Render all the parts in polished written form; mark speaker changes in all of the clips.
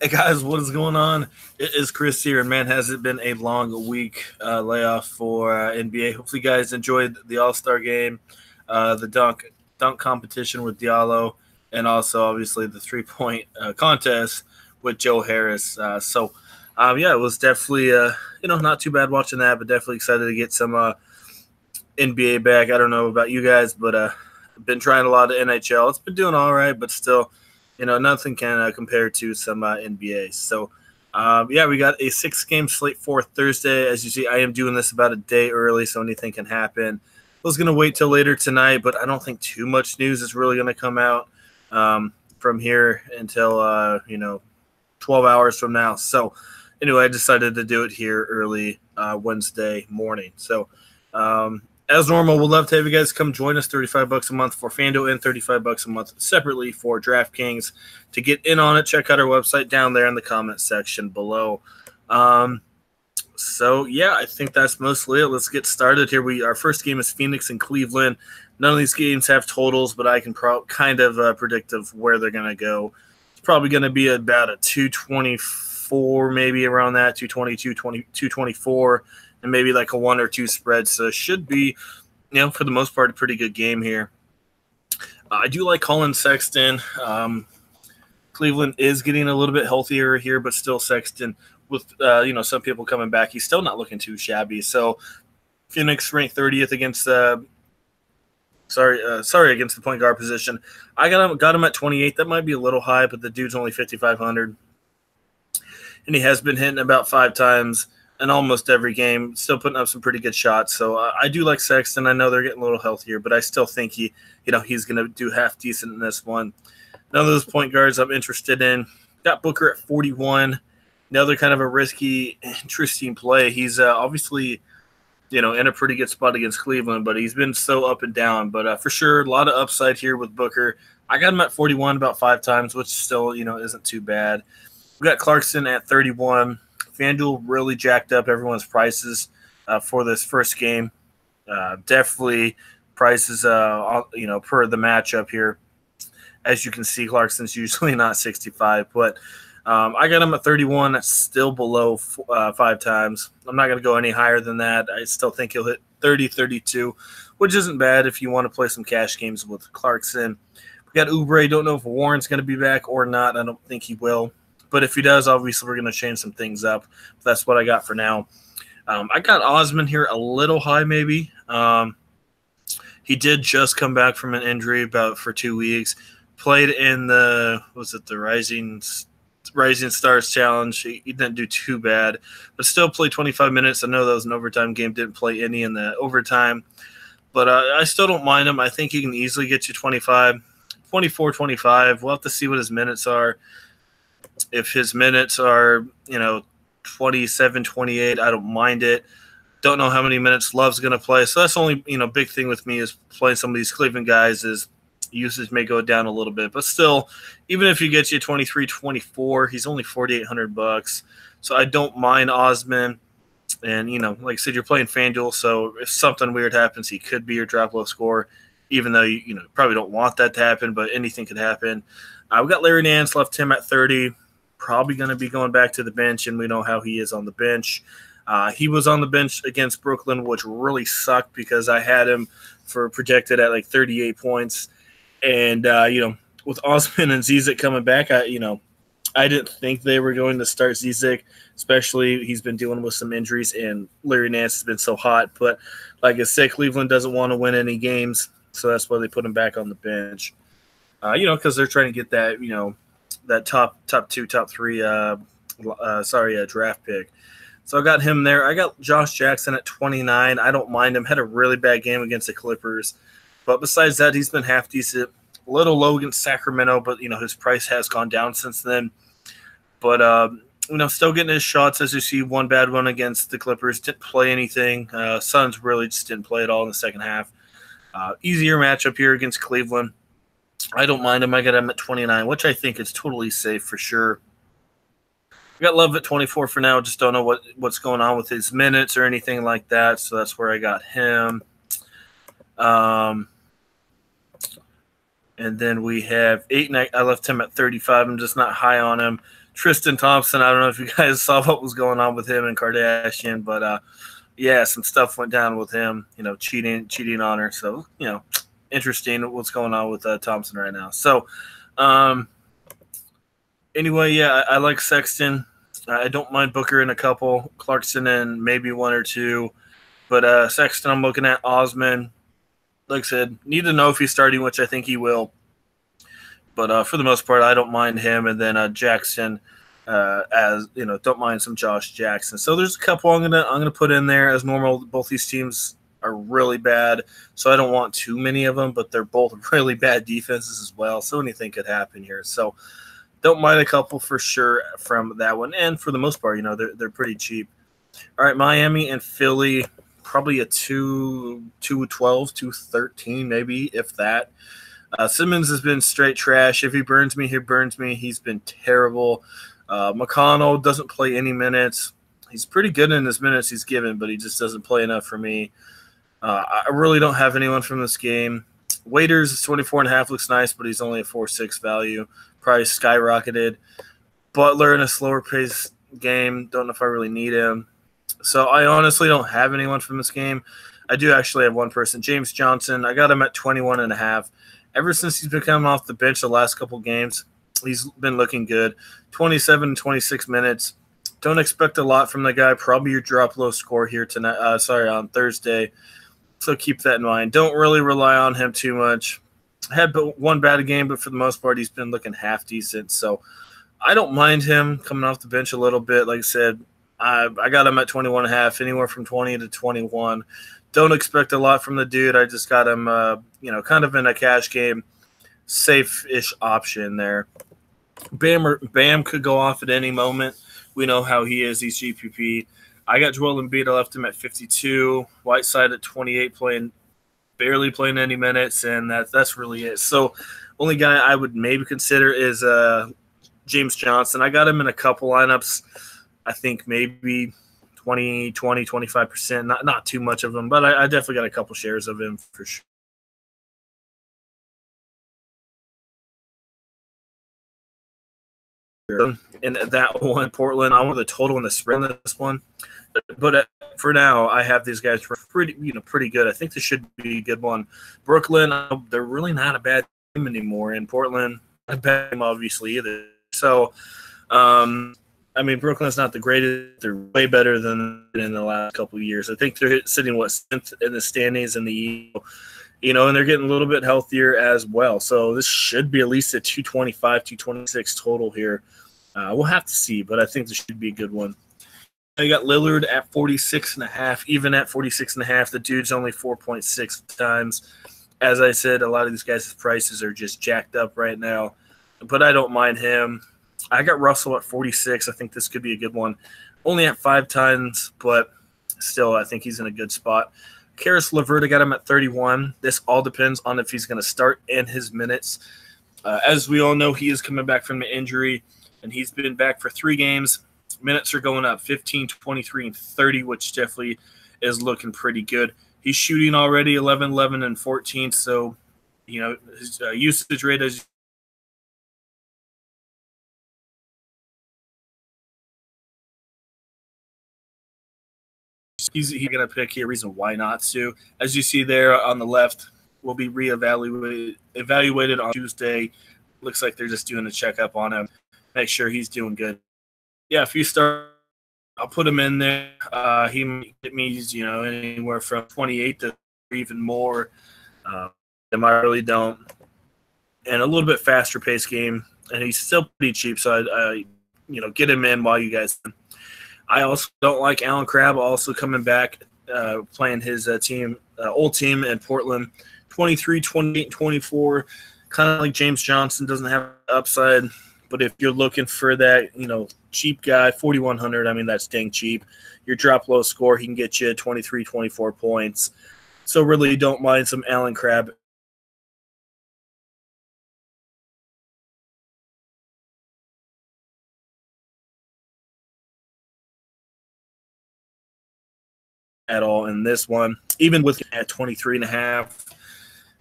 Speaker 1: Hey guys, what is going on? It is Chris here, and man, has it been a long week layoff for NBA. Hopefully, you guys enjoyed the All Star game, the dunk competition with Diallo, and also obviously the 3 point contest with Joe Harris. Yeah, it was definitely not too bad watching that, but definitely excited to get some NBA back. I don't know about you guys, but I've been trying a lot of NHL. It's been doing all right, but still, nothing can compare to some NBA. Yeah, we got a 6 game slate for Thursday. As you see, I am doing this about a day early, so anything can happen. I was going to wait till later tonight, but I don't think too much news is really going to come out from here until, 12 hours from now. So, anyway, I decided to do it here early Wednesday morning. As normal, we'd love to have you guys come join us. $35 a month for Fanduel and $35 a month separately for DraftKings. To get in on it, check out our website down there in the comment section below. Yeah, I think that's mostly it. Let's get started here. Our first game is Phoenix and Cleveland. None of these games have totals, but I can kind of predict of where they're going to go. It's probably going to be about a 224, maybe around that, 222, 224. And maybe like a 1 or 2 spread. So it should be, for the most part, a pretty good game here. I do like Colin Sexton. Cleveland is getting a little bit healthier here, but still Sexton with, some people coming back. He's still not looking too shabby. So Phoenix ranked 30th against against the point guard position. I got him at 28. That might be a little high, but the dude's only 5,500. And he has been hitting about 5 times in almost every game, still putting up some pretty good shots. So I do like Sexton. I know they're getting a little healthier, but I still think he's going to do half decent in this one. None of those point guards I'm interested in. Got Booker at 41. Another kind of a risky, interesting play. He's obviously, in a pretty good spot against Cleveland, but he's been so up and down. But for sure, a lot of upside here with Booker. I got him at 41 about 5 times, which still, isn't too bad. We got Clarkson at 31. Fanduel really jacked up everyone's prices for this first game. Definitely prices, per the matchup here. As you can see, Clarkson's usually not 65, but I got him at 31. That's still below 5 times. I'm not going to go any higher than that. I still think he'll hit 30, 32, which isn't bad if you want to play some cash games with Clarkson. We got Oubre. Don't know if Warren's going to be back or not. I don't think he will. But if he does, obviously we're going to change some things up. That's what I got for now. I got Osman here a little high maybe. He did just come back from an injury for 2 weeks. Played in the Rising Stars Challenge. He didn't do too bad, but still played 25 minutes. I know that was an overtime game. Didn't play any in the overtime. But I still don't mind him. I think he can easily get you 25, 24, 25. We'll have to see what his minutes are. If his minutes are, 27, 28, I don't mind it. Don't know how many minutes Love's going to play. So that's the only, big thing with me is playing some of these Cleveland guys is usage may go down a little bit. But still, even if you get you 23, 24, he's only $4,800. So I don't mind Osman. And, like I said, you're playing FanDuel. So if something weird happens, he could be your drop low score, even though you probably don't want that to happen, but anything could happen. We got Larry Nance, left him at 30. Probably going to be going back to the bench, and we know how he is on the bench. He was on the bench against Brooklyn, which really sucked because I had him for projected at like 38 points. And, with Osman and Zizic coming back, I didn't think they were going to start Zizic, especially he's been dealing with some injuries, and Larry Nance has been so hot. But like I said, Cleveland doesn't want to win any games, so that's why they put him back on the bench. Because they're trying to get that, that top 2, top 3, draft pick. So I got him there. I got Josh Jackson at 29. I don't mind him. Had a really bad game against the Clippers. But besides that, he's been half decent. A little low against Sacramento, but, his price has gone down since then. But, still getting his shots. As you see, one bad one against the Clippers. Didn't play anything. Suns really just didn't play at all in the second half. Easier matchup here against Cleveland. I don't mind him. I got him at 29, which I think is totally safe for sure. I got Love at 24 for now. Just don't know what's going on with his minutes or anything like that. So that's where I got him. And then we have Ayton. I left him at 35. I'm just not high on him. Tristan Thompson, I don't know if you guys saw what was going on with him and Kardashian, but yeah, some stuff went down with him, cheating on her. So, interesting what's going on with Thompson right now. So, anyway, yeah, I like Sexton. I don't mind Booker in a couple, Clarkson in maybe one or two. But Sexton, I'm looking at Osman. Like I said, need to know if he's starting, which I think he will. But for the most part, I don't mind him. And then Jackson, don't mind some Josh Jackson. So there's a couple I'm gonna put in there as normal. Both these teams are really bad, so I don't want too many of them. But they're both really bad defenses as well, so anything could happen here. So don't mind a couple for sure from that one. And for the most part, they're pretty cheap. All right, Miami and Philly, probably a 212, 213, maybe, if that. Simmons has been straight trash. If he burns me, he burns me. He's been terrible. McConnell doesn't play any minutes. He's pretty good in his minutes he's given, but he just doesn't play enough for me. I really don't have anyone from this game. Waiters, 24.5 looks nice, but he's only a 4.6 value. Price skyrocketed. Butler in a slower pace game. Don't know if I really need him. So I honestly don't have anyone from this game. I do actually have one person, James Johnson. I got him at 21.5. Ever since he's been coming off the bench the last couple games, he's been looking good. 27, 26 minutes. Don't expect a lot from the guy. Probably your drop low score here tonight. On Thursday. So keep that in mind. Don't really rely on him too much. Had one bad game, but for the most part, he's been looking half decent. So I don't mind him coming off the bench a little bit. Like I said, I got him at 21.5, anywhere from 20 to 21. Don't expect a lot from the dude. I just got him, kind of in a cash game, safe-ish option there. Bam could go off at any moment. We know how he is. He's GPP. I got Joel Embiid. I left him at 52. Whiteside at 28, barely playing any minutes, and that's really it. So only guy I would maybe consider is James Johnson. I got him in a couple lineups. I think maybe 20, 25%, not too much of them, but I definitely got a couple shares of him for sure. And that one, Portland, I want the total and the spread on this one. But for now, I have these guys pretty good. I think this should be a good one. Brooklyn, they're really not a bad team anymore. And Portland, not a bad team, obviously, either. So, Brooklyn's not the greatest. They're way better than in the last couple of years. I think they're sitting, 7th in the standings in the East, and they're getting a little bit healthier as well. So this should be at least a 225, 226 total here. We'll have to see, but I think this should be a good one. You got Lillard at 46.5. Even at 46.5, the dude's only 4.6 times. As I said, a lot of these guys' prices are just jacked up right now, but I don't mind him. I got Russell at 46. I think this could be a good one. Only at 5 times, but still, I think he's in a good spot. Karis LeVert, I got him at 31. This all depends on if he's going to start and his minutes. As we all know, he is coming back from the injury, and he's been back for 3 games. Minutes are going up 15, 23, and 30, which definitely is looking pretty good. He's shooting already 11, 11, and 14, so his usage rate is he's going to pick here. Reason why not to. As you see there on the left, will be evaluated on Tuesday. Looks like they're just doing a checkup on him. Make sure he's doing good. Yeah, if you start, I'll put him in there. He might get me, anywhere from 28 to even more. I really don't. And a little bit faster pace game, and he's still pretty cheap. So I get him in while you guys. I also don't like Alan Crabb also coming back, playing his old team in Portland. 23, 28, 24. Kind of like James Johnson, doesn't have upside. But if you're looking for that, cheap guy, 4,100, that's dang cheap. Your drop low score, he can get you 23, 24 points. So really don't mind some Alan Crabb. At all in this one, even with at 23.5.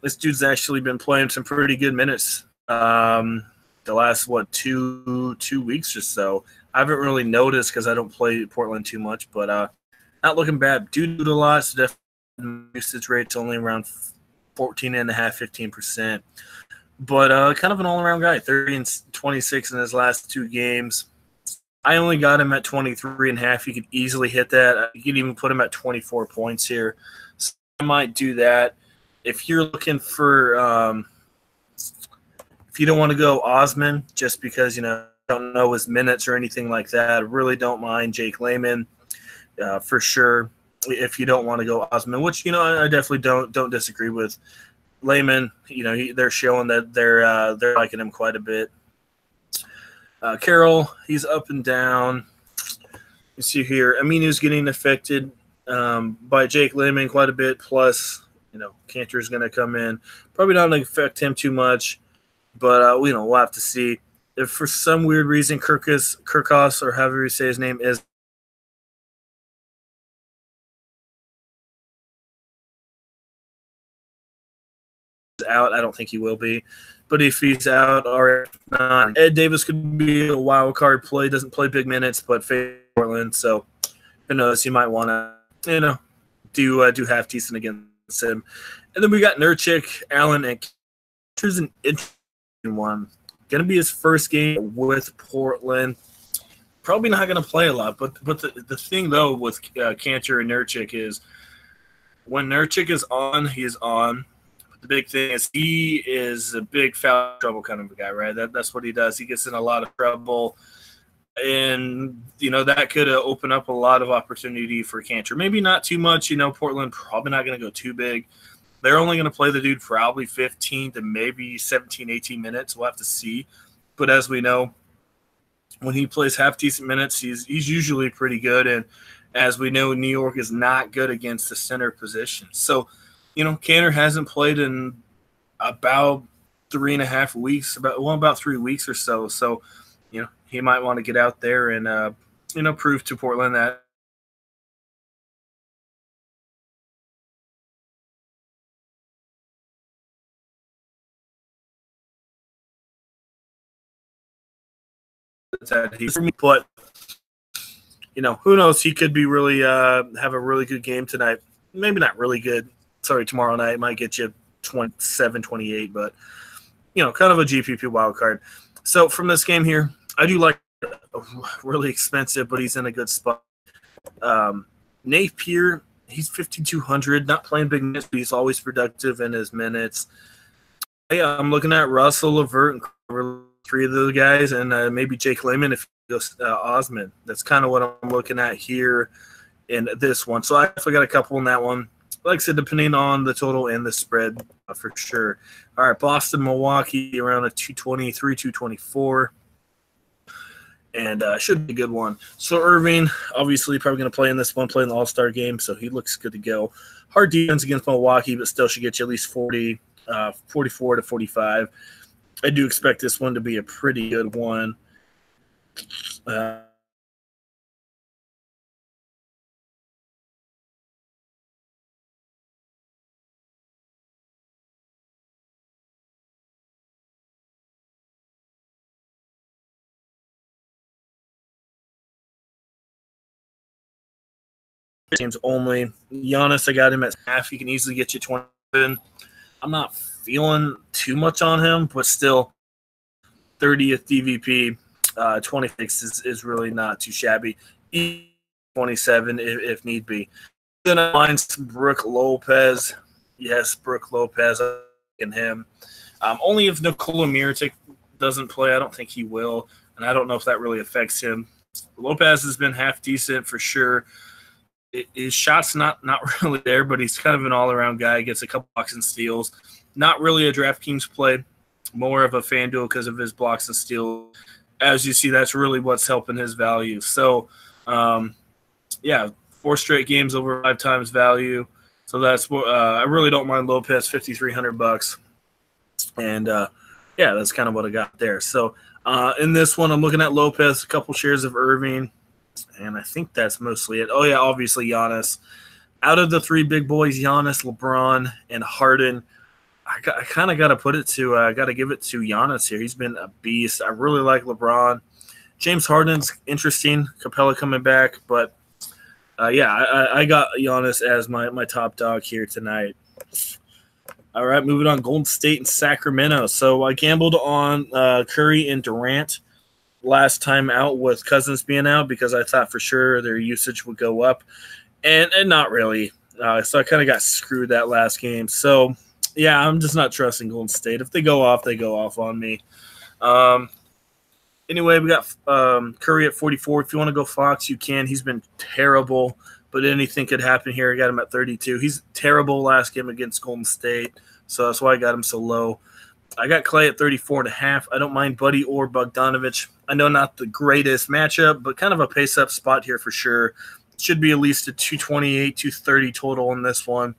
Speaker 1: This dude's actually been playing some pretty good minutes. the last, two weeks or so. I haven't really noticed because I don't play Portland too much, but not looking bad. Dude a lot, so definitely usage rate's only around 14.5%, 15%. But kind of an all-around guy, 30 and 26 in his last 2 games. I only got him at 23.5. You could easily hit that. You could even put him at 24 points here. So I might do that. If you're looking for if you don't want to go Osman just because, don't know his minutes or anything like that, I really don't mind Jake Layman for sure. If you don't want to go Osman, which, I definitely don't disagree with. Layman, they're showing that they're liking him quite a bit. Carroll, he's up and down. You see here, Aminu's getting affected by Jake Layman quite a bit. Plus, Cantor's going to come in. Probably not going to affect him too much, but we'll have to see. If for some weird reason Kirkos, or however you say his name, is out, I don't think he will be. But if he's out, or not, Ed Davis could be a wild card play. Doesn't play big minutes, but faces Portland, so who knows? You might want to, do half decent against him. And then we got Nurkic, Allen, and here's an interesting one. Going to be his first game with Portland. Probably not going to play a lot, but the thing though with Cantor and Nurkic is when Nurkic is on, he's on. The big thing is he is a big foul trouble kind of a guy, right? That's what he does. He gets in a lot of trouble, and that could open up a lot of opportunity for Cantor. Maybe not too much. Portland probably not going to go too big. They're only going to play the dude probably 15 to maybe 17, 18 minutes. We'll have to see. But as we know, when he plays half decent minutes, he's usually pretty good. And as we know, New York is not good against the center position. So, Cantor hasn't played in about 3.5 weeks, about 3 weeks or so. So, he might want to get out there and, prove to Portland that he's for me. But, who knows? He could be really have a really good game tonight. Maybe not really good. Sorry, tomorrow night might get you 27, 28, but, kind of a GPP wild card. So from this game here, I do like really expensive, but he's in a good spot. Napier, he's 5,200, not playing big minutes, but he's always productive in his minutes. Yeah, I'm looking at Russell, Levert, and 3 of the guys, and maybe Jake Layman if he goes Osman. That's kind of what I'm looking at here in this one. So I definitely got a couple in that one. Like I said, depending on the total and the spread for sure. All right, Boston, Milwaukee, around a 223, 224. And should be a good one. So Irving, obviously, probably going to play in this one, play in the All-Star game, so he looks good to go. Hard defense against Milwaukee, but still should get you at least 44 to 45. I do expect this one to be a pretty good one. Teams only. Giannis, I got him at half. He can easily get you 27. I'm not feeling too much on him, but still 30th DVP, 26 is really not too shabby. 27 if need be. Then I mind Brook Lopez. Yes, Brook Lopez and him. Only if Nikola Mirotic doesn't play. I don't think he will, and I don't know if that really affects him. Lopez has been half decent for sure. His shot's not really there, but he's kind of an all-around guy. Gets a couple blocks and steals. Not really a DraftKings play, more of a Fanduel because of his blocks and steals. As you see, that's really what's helping his value. So, 4 straight games over 5 times value. So that's what I really don't mind Lopez, $5,300, and that's kind of what I got there. So in this one, I'm looking at Lopez, a couple shares of Irving. And I think that's mostly it. Oh, yeah, obviously Giannis. Out of the 3 big boys, Giannis, LeBron, and Harden, I kind of got to put it to I got to give it to Giannis here. He's been a beast. I really like LeBron. James Harden's interesting. Capella coming back, but yeah, I got Giannis as my top dog here tonight. All right, moving on. Golden State and Sacramento. So I gambled on Curry and Durant last time out with Cousins being out because I thought for sure their usage would go up, and not really. So I kind of got screwed that last game. So yeah, I'm just not trusting Golden State. If they go off, they go off on me. Anyway, we got Curry at 44. If you want to go Fox, you can. He's been terrible, but anything could happen here. I got him at 32. He's terrible last game against Golden State, so that's why I got him so low. I got Clay at 34.5. I don't mind Buddy or Bogdanovich. I know not the greatest matchup, but kind of a pace-up spot here for sure. Should be at least a 228, 230 total in this one.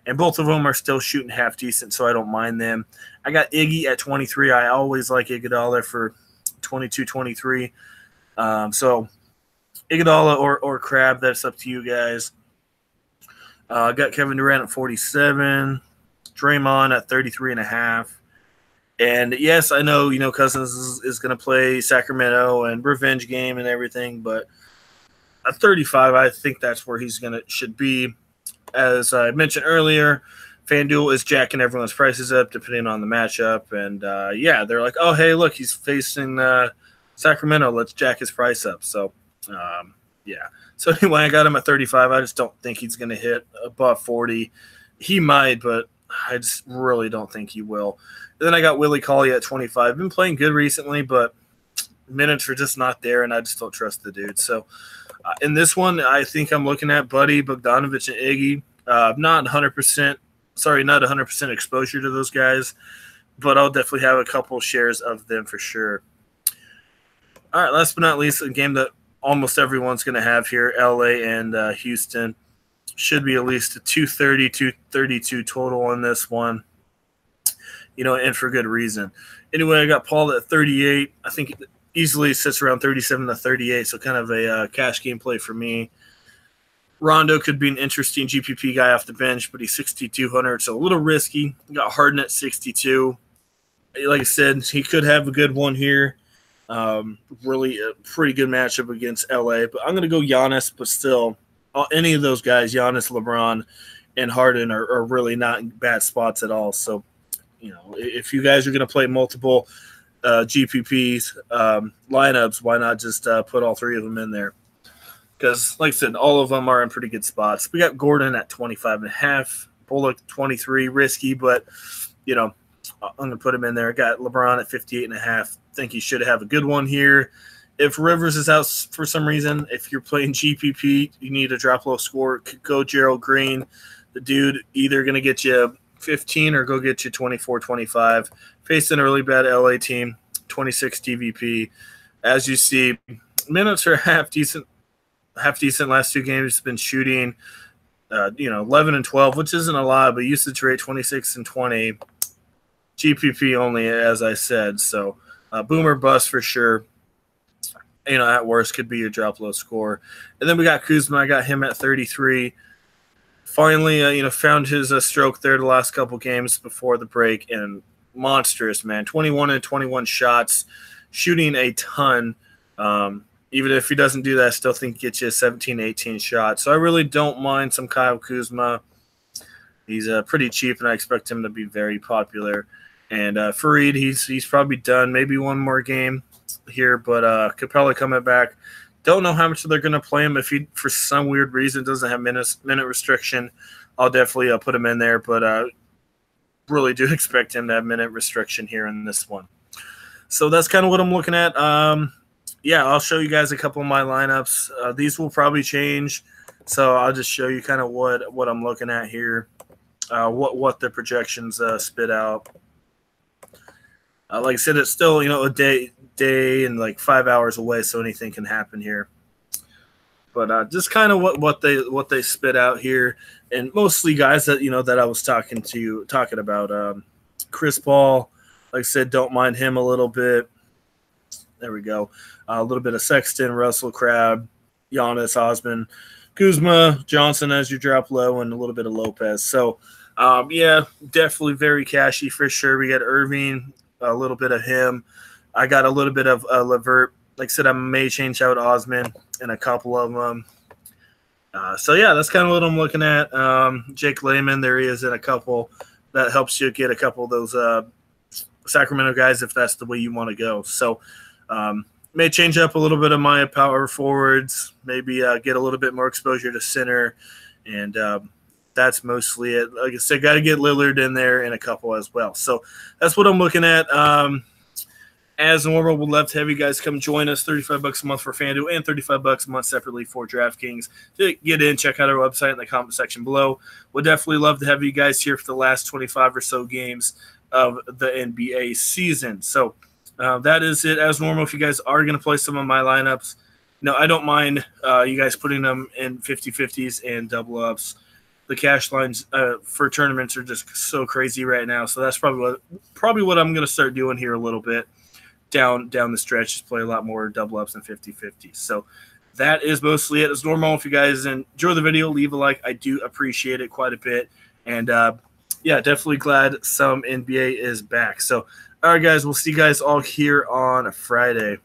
Speaker 1: And both of them are still shooting half decent, so I don't mind them. I got Iggy at 23. I always like Iguodala for 22, 23. So Iguodala or Crab, that's up to you guys. I got Kevin Durant at 47. Draymond at 33.5. And yes, I know, Cousins is going to play Sacramento and revenge game and everything, but at 35, I think that's where he's should be. As I mentioned earlier, FanDuel is jacking everyone's prices up depending on the matchup. And, yeah, they're like, oh, hey, look, he's facing Sacramento. Let's jack his price up. So, yeah. So, anyway, I got him at 35. I just don't think he's going to hit above 40. He might, but I just really don't think he will. And then I got Willie Cauley at 25. Been playing good recently, but minutes are just not there, and I just don't trust the dude. So, in this one, I think I'm looking at Buddy, Bogdanovich, and Iggy. Not 100% exposure to those guys, but I'll definitely have a couple shares of them for sure. All right, last but not least, a game that almost everyone's going to have here, LA and Houston. Should be at least a 230, 232 total on this one, and for good reason. Anyway, I got Paul at 38. I think easily sits around 37 to 38, so kind of a cash game play for me. Rondo could be an interesting GPP guy off the bench, but he's 6,200, so a little risky. Got Harden at 62. Like I said, he could have a good one here. Really a pretty good matchup against LA, but I'm going to go Giannis, but still, any of those guys, Giannis, LeBron, and Harden are really not in bad spots at all. So, if you guys are going to play multiple GPPs lineups, why not just put all three of them in there? Because, like I said, all of them are in pretty good spots. We got Gordon at 25.5, Bullock 23, risky, but I'm going to put him in there. I got LeBron at 58.5. Think he should have a good one here. If Rivers is out for some reason, if you're playing GPP, you need a drop low score, go Gerald Green. The dude either going to get you 15 or go get you 24, 25. Faced an early bad LA team, 26 DVP. As you see, minutes are half decent. Last two games. He's been shooting, 11 and 12, which isn't a lot, but usage rate 26 and 20. GPP only, as I said. So, boomer bust for sure. At worst could be your drop low score. And then we got Kuzma. I got him at 33. Finally, found his stroke there the last couple games before the break, and monstrous, man. 21 and 21 shots, shooting a ton. Even if he doesn't do that, I still think he gets you 17, 18 shots. So I really don't mind some Kyle Kuzma. He's pretty cheap, and I expect him to be very popular. And Fareed, he's probably done. Maybe one more game here, but Capella coming back. Don't know how much they're going to play him. If he, for some weird reason, doesn't have minute restriction, I'll definitely put him in there. But really do expect him to have minute restriction here in this one. So that's kind of what I'm looking at. Yeah, I'll show you guys a couple of my lineups. These will probably change, so I'll just show you kind of what I'm looking at here, what the projections spit out. Like I said, it's still a day and like 5 hours away, so anything can happen here. But just kind of what they spit out here, and mostly guys that that I was talking about. Chris Paul, like I said, don't mind him a little bit. There we go. A little bit of Sexton, Russell, Crabbe, Giannis, Osman, Kuzma, Johnson as you drop low, and a little bit of Lopez. So Yeah, definitely very cashy for sure. We got Irving, a little bit of him. I got a little bit of Levert. Like I said, I may change out Osman and a couple of them. So, yeah, that's kind of what I'm looking at. Jake Layman, there he is in a couple. That helps you get a couple of those Sacramento guys if that's the way you want to go. So, may change up a little bit of my power forwards, maybe get a little bit more exposure to center, and that's mostly it. Like I said, got to get Lillard in there and a couple as well. So that's what I'm looking at. As normal, we'd love to have you guys come join us. $35 a month for Fanduel and $35 a month separately for DraftKings. To get in, check out our website in the comment section below. We'd definitely love to have you guys here for the last 25 or so games of the NBA season. So that is it. As normal, if you guys are going to play some of my lineups, I don't mind you guys putting them in 50-50s and double ups. The cash lines for tournaments are just so crazy right now. So that's probably what I'm going to start doing here a little bit down the stretch. Just play a lot more double ups and 50-50s. So that is mostly it. As normal, if you guys enjoy the video, leave a like. I do appreciate it quite a bit. And yeah, definitely glad some NBA is back. So all right, guys, we'll see you guys all here on a Friday.